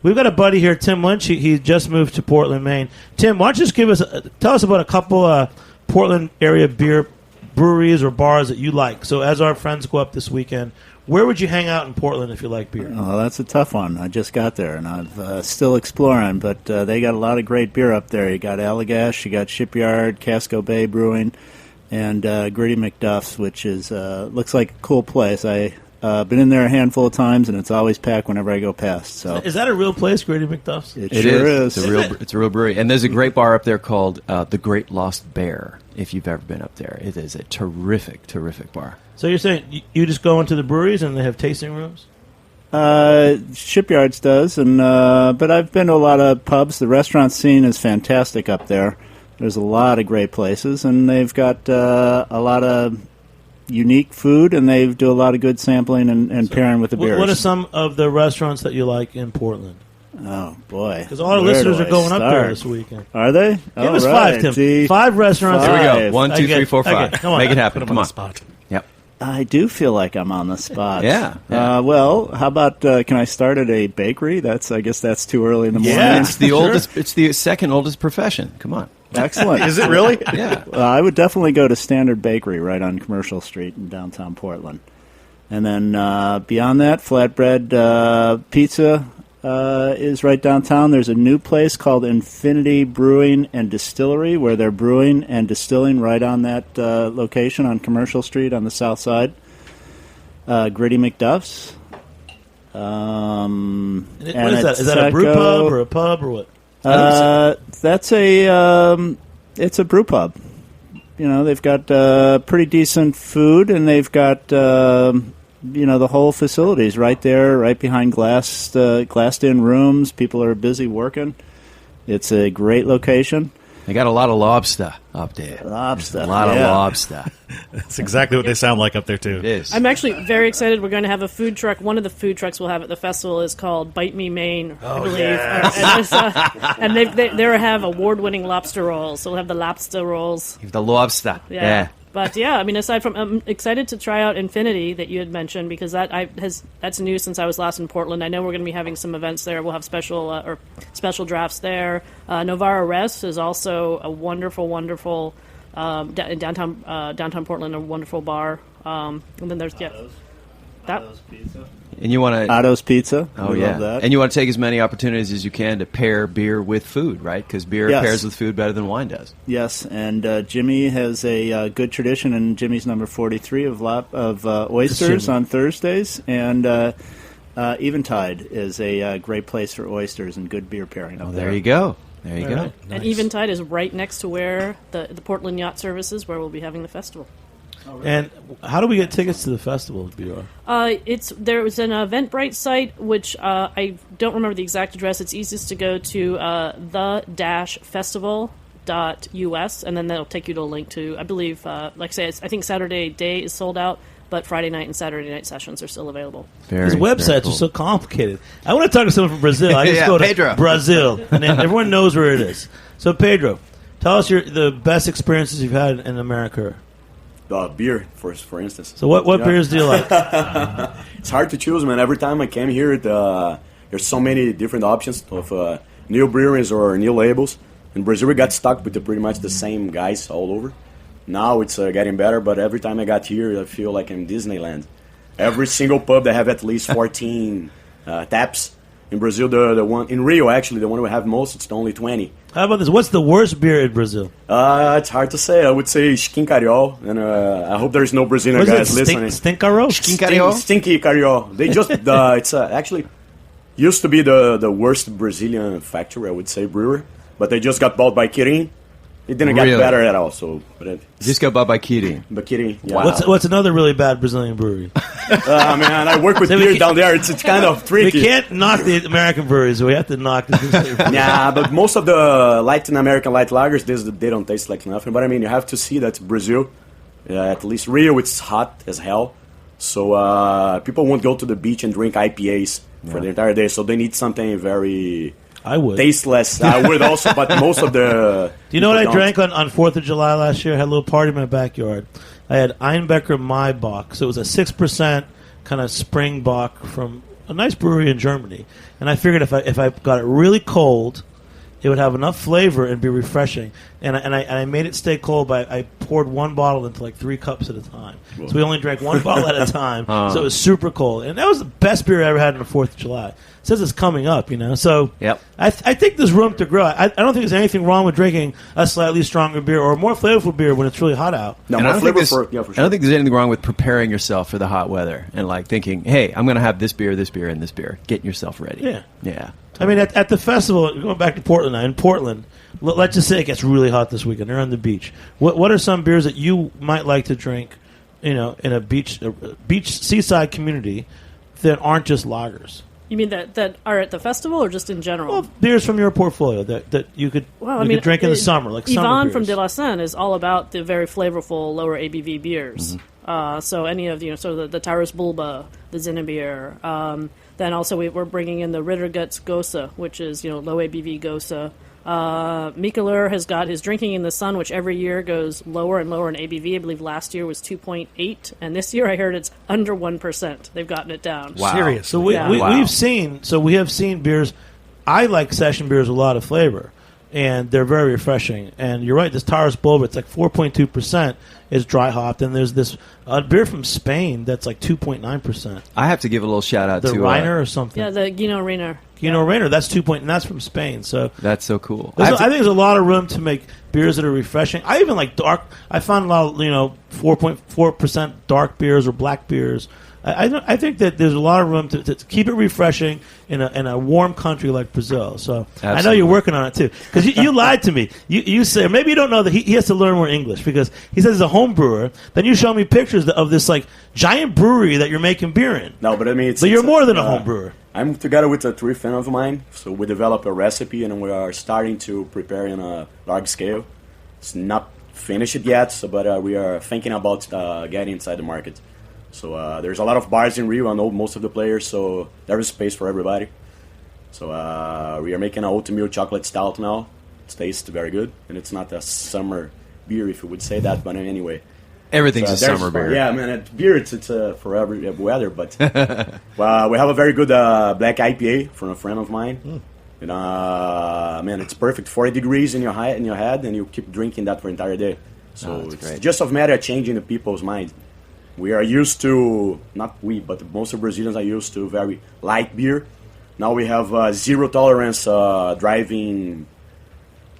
We've got a buddy here, Tim Lynch. He just moved to Portland, Maine. Tim, why don't you just tell us about a couple Portland area beer breweries or bars that you like. So as our friends go up this weekend, where would you hang out in Portland if you like beer? Oh, that's a tough one. I just got there, and I'm still exploring, but they got a lot of great beer up there. You got Allagash, you got Shipyard, Casco Bay Brewing, and Gritty McDuff's, which is looks like a cool place. I've been in there a handful of times, and it's always packed whenever I go past. So, is that a real place, Gritty McDuff's? It sure is. It's a real brewery, and there's a great bar up there called the Great Lost Bear. If you've ever been up there, it is a terrific bar. So you're saying you just go into the breweries and they have tasting rooms? Shipyards does, and but I've been to a lot of pubs. The restaurant scene is fantastic up there. There's a lot of great places, and they've got a lot of unique food, and they do a lot of good sampling and pairing with the beers. What are some of the restaurants that you like in Portland? Oh, boy. Because all our Where listeners do are I going up there start? this weekend. Are they? Give us 5, Tim. See, 5 restaurants. Here we go. Five. 1, 2, 3, 4, 5. Okay, come on. Make it happen. Put him Come on on. the spot. Yep. I do feel like I'm on the spot. Yeah. Well, how about can I start at a bakery? I guess that's too early in the morning. Yeah. It's the oldest. It's the second oldest profession. Come on. Excellent. Is it really? Yeah. I would definitely go to Standard Bakery right on Commercial Street in downtown Portland. And then beyond that, Flatbread Pizza is right downtown. There's a new place called Infinity Brewing and Distillery where they're brewing and distilling right on that location on Commercial Street on the south side. Gritty McDuff's. What is that? Is that a brew pub or a pub or what? That's it's a brew pub. You know, they've got pretty decent food, and they've got the whole facilities right there, right behind glassed-in rooms. People are busy working. It's a great location. They got a lot of lobster up there. Lobster, A lot of lobster. That's exactly what they sound like up there, too. It is. I'm actually very excited. We're going to have a food truck. One of the food trucks we'll have at the festival is called Bite Me Maine, I believe. And they have award-winning lobster rolls. So we'll have the lobster rolls. The lobster. Yeah. But yeah, I mean, aside from, I'm excited to try out Infinity that you had mentioned because that's new since I was last in Portland. I know we're going to be having some events there. We'll have special drafts there. Novara Rest is also a wonderful in downtown Portland, a wonderful bar. And then there's Otto's Pizza. And you want to Otto's Pizza. Oh, We yeah. love that. And you want to take as many opportunities as you can to pair beer with food, right? Because beer Yes. pairs with food better than wine does. Yes, and Jimmy has a good tradition in Jimmy's number 43 of oysters on Thursdays, and Eventide is a great place for oysters and good beer pairing up there. There you go. There you go. Right. And Eventide is right next to where the Portland Yacht Service is, where we'll be having the festival. And how do we get tickets to the festival, BR? There was an Eventbrite site, which I don't remember the exact address. It's easiest to go to the-festival.us, and then that'll take you to a link to, I believe, like I say, I think Saturday day is sold out, but Friday night and Saturday night sessions are still available. These websites are so complicated. I want to talk to someone from Brazil. I just Yeah, go to Pedro. Brazil, and then everyone knows where it is. So, Pedro, tell us the best experiences you've had in America. Beer, for instance. So what beers do you like? It's hard to choose, man. Every time I came here, there's so many different options of new breweries or new labels. In Brazil, we got stuck with pretty much the same guys all over. Now it's getting better, but every time I got here, I feel like I'm in Disneyland. Every single pub, they have at least 14 taps. In Brazil, the one in Rio, actually, the one we have most, it's only 20. How about this? What's the worst beer in Brazil? It's hard to say. I would say Skin Cariol, and I hope there's no Brazilian guys listening. Stinkaro? Stinky Cariol. They just it's actually used to be the worst Brazilian factory, I would say, brewer, but they just got bought by Kirin. It didn't get better at all. So, Just got bought by Kirin. But Kirin, yeah. Wow. What's another really bad Brazilian brewery? Man, I work with beer down there. It's kind of tricky. We can't knock the American breweries. So we have to knock the Brazilian breweries. Yeah, but most of the Latin American light lagers, they don't taste like nothing. But I mean, you have to see that Brazil, at least Rio, it's hot as hell. So people won't go to the beach and drink IPAs for the entire day. So they need something very I would. tasteless. I would also, but most of the... Do you know what I don't. drank on 4th of July last year? I had a little party in my backyard. I had Einbecker My Bock. So it was a 6% kind of spring bock from a nice brewery in Germany. And I figured if I got it really cold, it would have enough flavor and be refreshing. And I made it stay cold by I poured one bottle into like 3 cups at a time. Whoa. So we only drank one bottle at a time. So it was super cold. And that was the best beer I ever had on the 4th of July. It says it's coming up, you know. So Yep. I think there's room to grow. I don't think there's anything wrong with drinking a slightly stronger beer or a more flavorful beer when it's really hot out. No, And more I don't think flavor there's- for I sure. don't think there's anything wrong with preparing yourself for the hot weather and like thinking, hey, I'm going to have this beer, and this beer. Getting yourself ready. Yeah. Yeah. I mean, at the festival, going back to Portland now, in Portland, let's just say it gets really hot this weekend. They're on the beach. What are some beers that you might like to drink, you know, in a beach seaside community that aren't just lagers? You mean that are at the festival or just in general? Well, beers from your portfolio that you could you could drink in the summer, like summer Yvonne beers. from De La Seine is all about the very flavorful lower ABV beers. So any of the Taurus Bulba, the Zinnebier. Then also we're bringing in the Rittergut's Gosa, which is low ABV Gosa. Mikkeler has got his Drinking in the Sun, which every year goes lower and lower in ABV. I believe last year was 2.8, and this year I heard it's under 1%. They've gotten it down. Wow. Serious. So we have seen beers. I like session beers with a lot of flavor, and they're very refreshing. And you're right, this Taurus Bulba, it's like 4.2% is dry hopped, and there's this beer from Spain that's like 2.9%. I have to give a little shout out to Reiner or something. Yeah, the Guino Reiner. Reiner, that's 2 and that's from Spain. So that's so cool. I think there's a lot of room to make beers that are refreshing. I even like dark. I found a lot of 4.4% dark beers or black beers. I think that there's a lot of room to keep it refreshing in a warm country like Brazil. So absolutely. I know you're working on it too, because you lied to me. You say, maybe you don't know that he has to learn more English, because he says he's a home brewer. Then you show me pictures of this like giant brewery that you're making beer in. No, but I mean, you're more than a home brewer. I'm together with a three friend of mine, so we developed a recipe and we are starting to prepare in a large scale. It's not finished yet, but we are thinking about getting inside the market. So there's a lot of bars in Rio. I know most of the players, so there is space for everybody. So we are making an oatmeal chocolate stout now. It tastes very good, and it's not a summer beer, if you would say that, but anyway. Everything's a summer beer. Yeah, man, beer, it's for every weather, but we have a very good black IPA from a friend of mine. And, man, it's perfect. 40 degrees in your head, and you keep drinking that for the entire day. So it's great. Just a matter of changing the people's mind. We are used to, not we, but most of Brazilians are used to very light beer. Now we have zero tolerance driving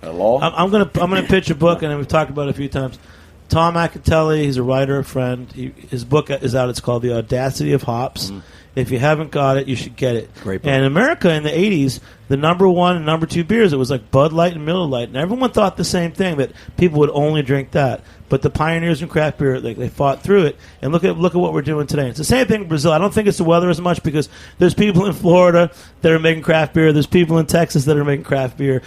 law. I'm gonna pitch a book, and we've talked about it a few times. Tom Acatelli, he's a writer, a friend. His book is out. It's called The Audacity of Hops. If you haven't got it, you should get it. Great book. And in America, in the 80s, the number one and number two beers, it was like Bud Light and Miller Lite. And everyone thought the same thing, that people would only drink that. But the pioneers in craft beer, they fought through it. And look at what we're doing today. It's the same thing in Brazil. I don't think it's the weather as much, because there's people in Florida that are making craft beer. There's people in Texas that are making craft beer.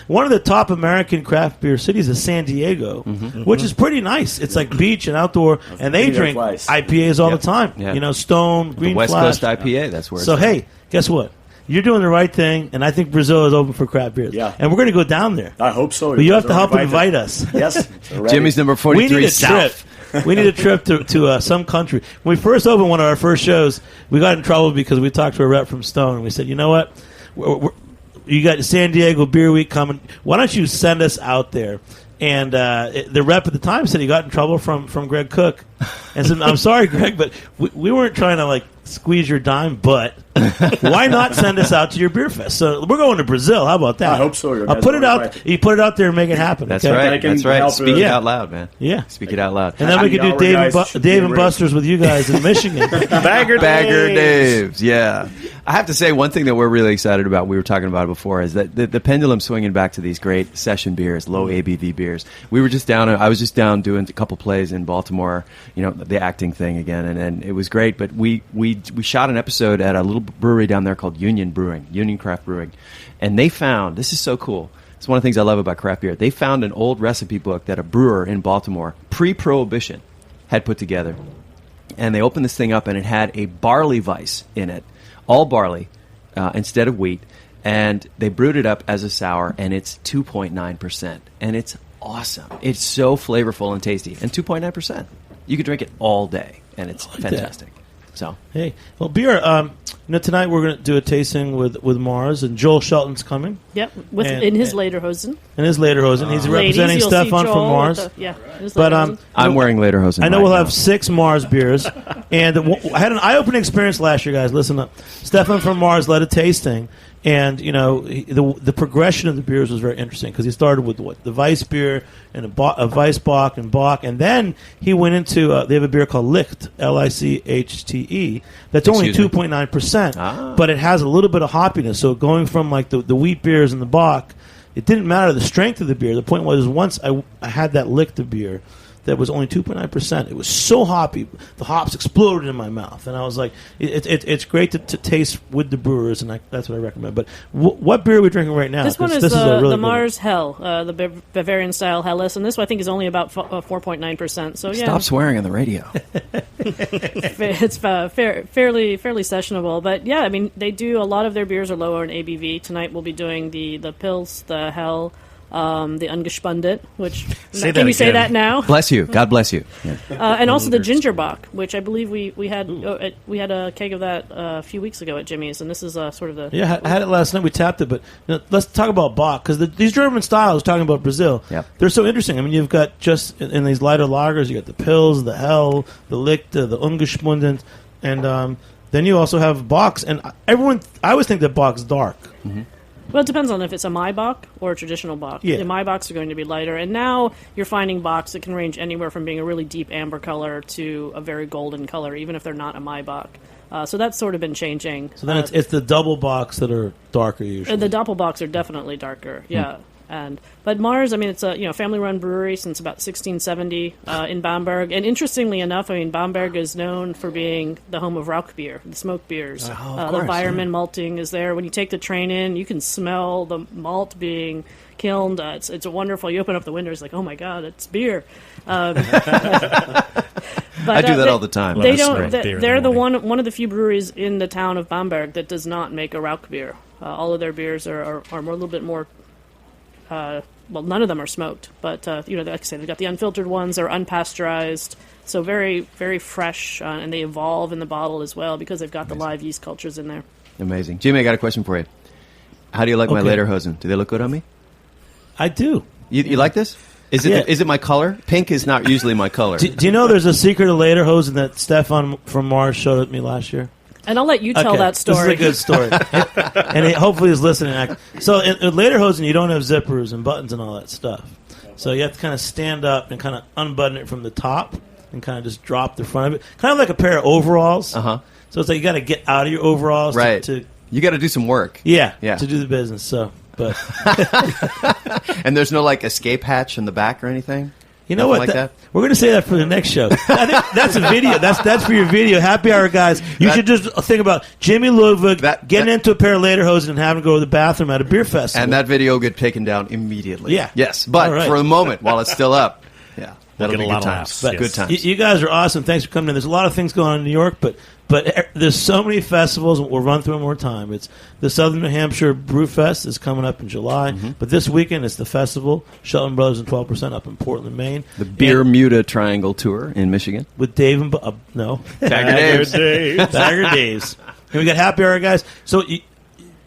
One of the top American craft beer cities is San Diego, which is pretty nice. It's like beach and outdoor, and they drink IPAs all the time. Yeah. Stone, Green West Flash. Coast IPA, that's where So, hey, guess what? You're doing the right thing, and I think Brazil is open for craft beers. Yeah. And we're going to go down there. I hope so. But you have to help invite us. Yes. Jimmy's number 43 we need a South. trip. We need a trip to some country. When we first opened one of our first shows, we got in trouble because we talked to a rep from Stone, and we said, you know what? You got San Diego Beer Week coming. Why don't you send us out there? And the rep at the time said he got in trouble from Greg Cook, and said, "I'm sorry, Greg, but we weren't trying to squeeze your dime, but why not send us out to your beer fest? So we're going to Brazil. How about that? I hope so. I'll put it out. You put it out there and make it happen. That's okay? right. That's right. Speak it out loud, man. Yeah, speak it out loud. And then we could do Dave and Buster's with you guys in Michigan. Bagger Daves. Yeah. I have to say, one thing that we're really excited about, we were talking about it before, is that the pendulum swinging back to these great session beers, low ABV beers. I was just down doing a couple plays in Baltimore, the acting thing again, and it was great. But we shot an episode at a little brewery down there called Union Craft Brewing, and they found, this is so cool. It's one of the things I love about craft beer. They found an old recipe book that a brewer in Baltimore, pre-Prohibition, had put together. And they opened this thing up, and it had a barley vice in it, all barley instead of wheat. And they brewed it up as a sour, and it's 2.9%. And it's awesome. It's so flavorful and tasty. And 2.9%. You could drink it all day, and it's fantastic. So hey, well, beer. Tonight we're going to do a tasting with Mars, and Joel Shelton's coming. Yep, in his Lederhosen. He's representing Stefan from Mars. But I'm wearing Lederhosen. I know right we'll now. have 6 Mars beers, and I had an eye-opening experience last year, guys. Listen up. Stefan from Mars led a tasting. And the progression of the beers was very interesting, because he started with the Weiss beer and a Weiss Bock, and then he went into they have a beer called Licht, Lichte, that's only 2.9%, but it has a little bit of hoppiness. So going from the wheat beers and the Bock, it didn't matter the strength of the beer. The point was, once I had that Licht beer, that was only 2.9%. It was so hoppy, the hops exploded in my mouth, and I was like, it's great to taste with the brewers, and that's what I recommend. But what beer are we drinking right now? This one is really the Mars Hell, the Bavarian style Helles, and this I think is only about 4.9%. So yeah, Stop swearing on the radio. It's fairly sessionable, but yeah, I mean they do a lot of their beers are lower in ABV. Tonight we'll be doing the Pils, the Hell, the Ungespundet, which can you say that now? Bless you. God bless you. Yeah. And also the Ginger Bock, which I believe we had a keg of that a few weeks ago at Jimmy's, and this is sort of the I had it last night. We tapped it, but let's talk about Bock because these German styles, talking about Brazil, they're so interesting. I mean, you've got just in these lighter lagers, you got the Pils, the Hell, the Lichte, the Ungespundet, and then you also have Bocks. And I always think that Bock's dark. Mm-hmm. Well, it depends on if it's a Maibach or a traditional Bock. Yeah. The Maibachs are going to be lighter, and now you're finding Bocks that can range anywhere from being a really deep amber color to a very golden color, even if they're not a Maibach. So that's sort of been changing. So then it's the double Bocks that are darker usually. The Doppelbocks are definitely darker, yeah. But Mars, I mean, it's a family-run brewery since about 1670 in Bamberg. And interestingly enough, I mean, Bamberg is known for being the home of Rauch beer, the smoke beers. Of the course, Weiermann malting is there. When you take the train in, you can smell the malt being kilned. It's wonderful. You open up the window, it's like, oh my God, it's beer. But, I do that all the time. They don't. They're one of the few breweries in the town of Bamberg that does not make a Rauch beer. All of their beers are a little bit more. Well, none of them are smoked, but like I say, they've got the unfiltered ones, they're unpasteurized, so very, very fresh, and they evolve in the bottle as well because they've got the live yeast cultures in there. Amazing. Jimmy, I got a question for you. How do you like my Lederhosen? Do they look good on me? I do. You like this? Is it my color? Pink is not usually my color. Do you know there's a secret of Lederhosen that Stefan from Mars showed me last year? And I'll let you tell that story. This is a good story. And hopefully he's listening. So in Lederhosen, you don't have zippers and buttons and all that stuff. So you have to kind of stand up and kind of unbutton it from the top and kind of just drop the front of it. Kind of like a pair of overalls. Uh-huh. So it's like you got to get out of your overalls. Right. To you got to do some work. Yeah. Yeah. To do the business. So, but and there's no like escape hatch in the back or anything? You know Nothing what? like that? We're going to say that for the next show. I think that's a video. That's for your video. Happy hour, guys. You should just think about Jimmy Ludwig getting into a pair of Lederhosen and having to go to the bathroom at a beer festival. And that video will get taken down immediately. Yeah. Yes. But for the moment, while it's still up, that'll be good times. But good times. You guys are awesome. Thanks for coming in. There's a lot of things going on in New York, but there's so many festivals, and we'll run through them more time. It's the Southern New Hampshire Brew Fest is coming up in July, but this weekend it's the festival, Shelton Brothers and 12% up in Portland, Maine. The Beer Muta Triangle Tour in Michigan. With Dave and no. Bagger Daves. Bagger Daves. And we got Happy Hour, guys. So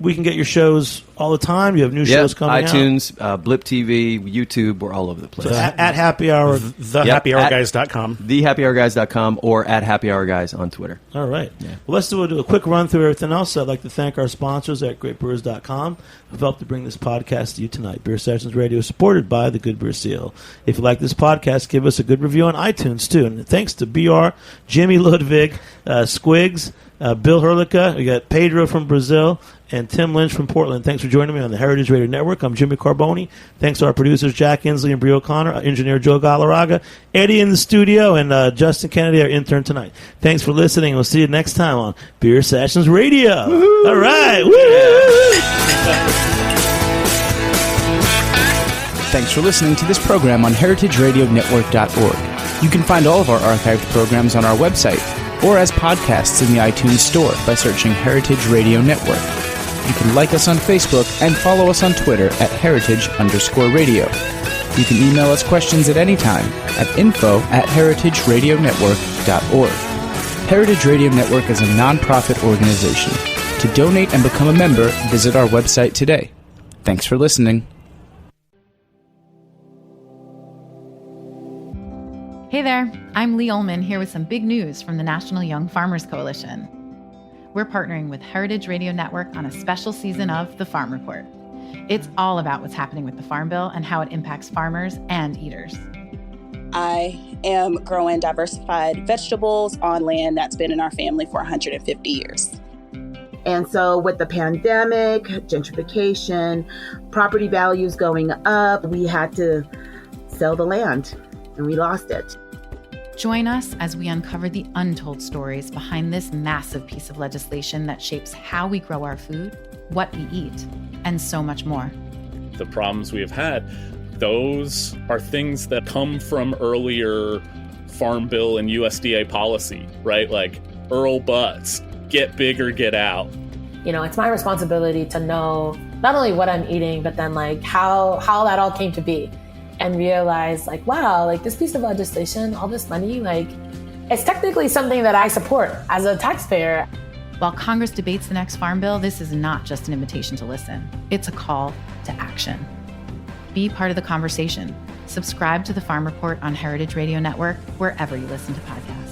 we can get your shows all the time. You have new shows coming iTunes, Blip TV, YouTube. We're all over the place. So at Happy Hour. TheHappyHourGuys.com. TheHappyHourGuys.com or at Happy Hour Guys on Twitter. All right. Yeah. Well, let's do a quick run through everything else. I'd like to thank our sponsors at GreatBrewers.com who've helped to bring this podcast to you tonight. Beer Sessions Radio is supported by the Good Beer Seal. If you like this podcast, give us a good review on iTunes, too. And thanks to BR, Jimmy Ludwig, Squigs, Bill Herlica, we got Pedro from Brazil, and Tim Lynch from Portland. Thanks for joining me on the Heritage Radio Network. I'm Jimmy Carboni. Thanks to our producers, Jack Inslee and Brie O'Connor, our engineer, Joe Galarraga, Eddie in the studio, and Justin Kennedy, our intern tonight. Thanks for listening, and we'll see you next time on Beer Sessions Radio. Woo-hoo. All right. Woo! Thanks for listening to this program on heritageradionetwork.org. You can find all of our archived programs on our website or as podcasts in the iTunes Store by searching Heritage Radio Network. You can like us on Facebook and follow us on Twitter at @heritage_radio. You can email us questions at any time at info@heritageradionetwork.org. Heritage Radio Network is a non-profit organization. To donate and become a member, visit our website today. Thanks for listening. Hey there, I'm Lee Ullman here with some big news from the National Young Farmers Coalition. We're partnering with Heritage Radio Network on a special season of The Farm Report. It's all about what's happening with the Farm Bill and how it impacts farmers and eaters. I am growing diversified vegetables on land that's been in our family for 150 years. And so with the pandemic, gentrification, property values going up, we had to sell the land. and we lost it. Join us as we uncover the untold stories behind this massive piece of legislation that shapes how we grow our food, what we eat, and so much more. The problems we have had, those are things that come from earlier Farm Bill and USDA policy, right? Like Earl Butts, get big or get out. You know, it's my responsibility to know not only what I'm eating, but then like how that all came to be, and realize like, wow, like this piece of legislation, all this money, like it's technically something that I support as a taxpayer. While Congress debates the next Farm Bill, this is not just an invitation to listen. It's a call to action. Be part of the conversation. Subscribe to the Farm Report on Heritage Radio Network, wherever you listen to podcasts.